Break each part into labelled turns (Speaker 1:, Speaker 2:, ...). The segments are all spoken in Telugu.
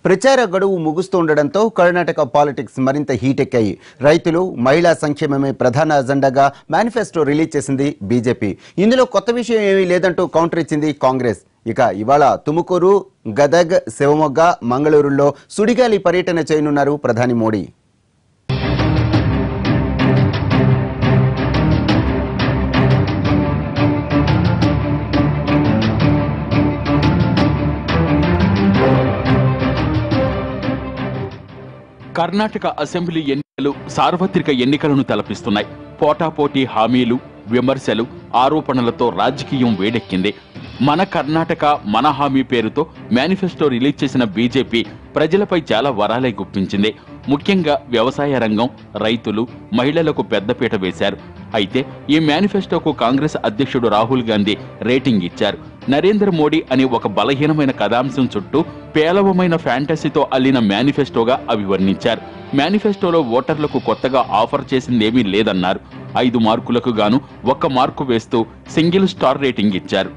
Speaker 1: ప్రచార గడువు ముగుస్తుండడంతో కర్ణాటక పాలిటిక్స్ మరింత హీట్ ఎక్కాయి. రైతులు, మహిళా సంక్షేమమే ప్రధాన అజెండాగా మేనిఫెస్టో రిలీజ్ చేసింది బీజేపీ. ఇందులో కొత్త విషయం ఏమీ లేదంటూ కౌంటర్ ఇచ్చింది కాంగ్రెస్. ఇక ఇవాళ తుముకూరు, గదగ్, శివమొగ్గ, మంగళూరులో సుడిగాలి పర్యటన చేయనున్నారు ప్రధాని మోడీ.
Speaker 2: కర్ణాటక అసెంబ్లీ ఎన్నికలు సార్వత్రిక ఎన్నికలను తలపిస్తున్నాయి. పోటాపోటీ హామీలు, విమర్శలు, ఆరోపణలతో రాజకీయం వేడెక్కింది. మన కర్ణాటక మన హామీ పేరుతో మేనిఫెస్టో రిలీజ్ చేసిన బీజేపీ ప్రజలపై చాలా వరాలే గుప్పించింది. ముఖ్యంగా వ్యవసాయ రంగం, రైతులు, మహిళలకు పెద్దపీట వేశారు. అయితే ఈ మేనిఫెస్టోకు కాంగ్రెస్ అధ్యక్షుడు రాహుల్ గాంధీ రేటింగ్ ఇచ్చారు. నరేంద్ర మోడీ అనే ఒక బలహీనమైన కథాంశం చుట్టూ పేలవమైన ఫ్యాంటసీతో అల్లిన మేనిఫెస్టోగా అభివర్ణించారు. మేనిఫెస్టోలో ఓటర్లకు కొత్తగా ఆఫర్ చేసిందేమీ లేదన్నారు. 5 మార్కులకు గాను 1 మార్కు వేస్తూ సింగిల్ స్టార్ రేటింగ్ ఇచ్చారు.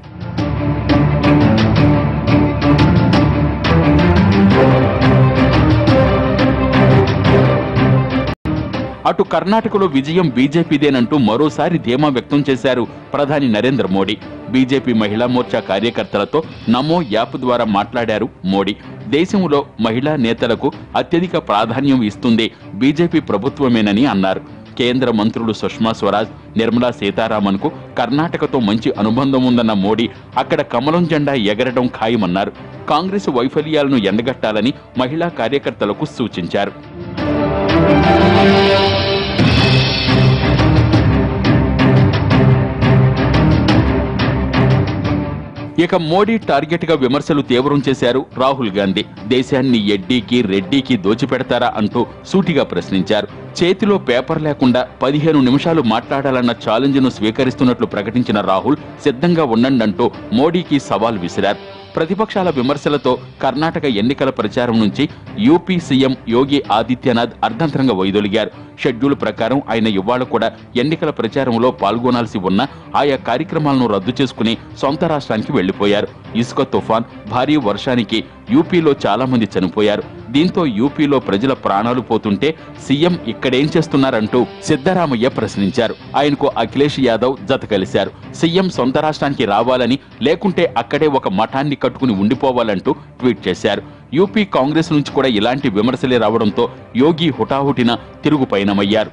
Speaker 2: అటు కర్ణాటకలో విజయం బీజేపీదేనంటూ మరోసారి ధీమా వ్యక్తం చేశారు ప్రధాని నరేంద్ర మోడీ. బీజేపీ మహిళా మోర్చా కార్యకర్తలతో నమో యాప్ ద్వారా మాట్లాడారు మోడీ. దేశంలో మహిళా నేతలకు అత్యధిక ప్రాధాన్యం ఇస్తుంది బీజేపీ ప్రభుత్వమేనని అన్నారు. కేంద్ర మంత్రులు సుష్మా స్వరాజ్, నిర్మలా సీతారామన్ కు కర్ణాటకతో మంచి అనుబంధం ఉందన్న మోడీ అక్కడ కమలం జెండా ఎగరడం ఖాయమన్నారు. కాంగ్రెస్ వైఫల్యాలను ఎండగట్టాలని మహిళా కార్యకర్తలకు సూచించారు. ఇక మోడీ టార్గెట్ గా విమర్శలు తీవ్రం చేశారు రాహుల్ గాంధీ. దేశాన్ని ఎడ్డీకి, రెడ్డీకి దోచిపెడతారా అంటూ సూటిగా ప్రశ్నించారు. చేతిలో పేపర్ లేకుండా 15 నిమిషాలు మాట్లాడాలన్న ఛాలెంజ్ ను స్వీకరిస్తున్నట్లు ప్రకటించిన రాహుల్ సిద్ధంగా ఉండండంటూ మోడీకి సవాల్ విసిరారు. ప్రతిపక్షాల విమర్శలతో కర్ణాటక ఎన్నికల ప్రచారం నుంచి UP CM Yogi Adityanath అర్ధంతరంగా వైదొలిగారు. Schedule ప్రకారం ఆయన ఇవాళ కూడా ఎన్నికల ప్రచారంలో పాల్గొనాల్సి ఉన్న ఆయా కార్యక్రమాలను రద్దు చేసుకుని సొంత రాష్ట్రానికి వెళ్లిపోయారు. ఇసుక తుఫాన్, భారీ వర్షానికి యూపీలో చాలా మంది చనిపోయారు. దీంతో యూపీలో ప్రజల ప్రాణాలు పోతుంటే సీఎం ఇక్కడేం చేస్తున్నారంటూ సిద్ధరామయ్య ప్రశ్నించారు. ఆయనకు అఖిలేష్ యాదవ్ జత కలిశారు. సీఎం సొంత రాష్ట్రానికి రావాలని, లేకుంటే అక్కడే ఒక మఠాన్ని కట్టుకుని ఉండిపోవాలంటూ ట్వీట్ చేశారు. యూపీ కాంగ్రెస్ నుంచి కూడా ఇలాంటి విమర్శలే రావడంతో యోగి హుటాహుటిన తిరుగు పయనమయ్యారు.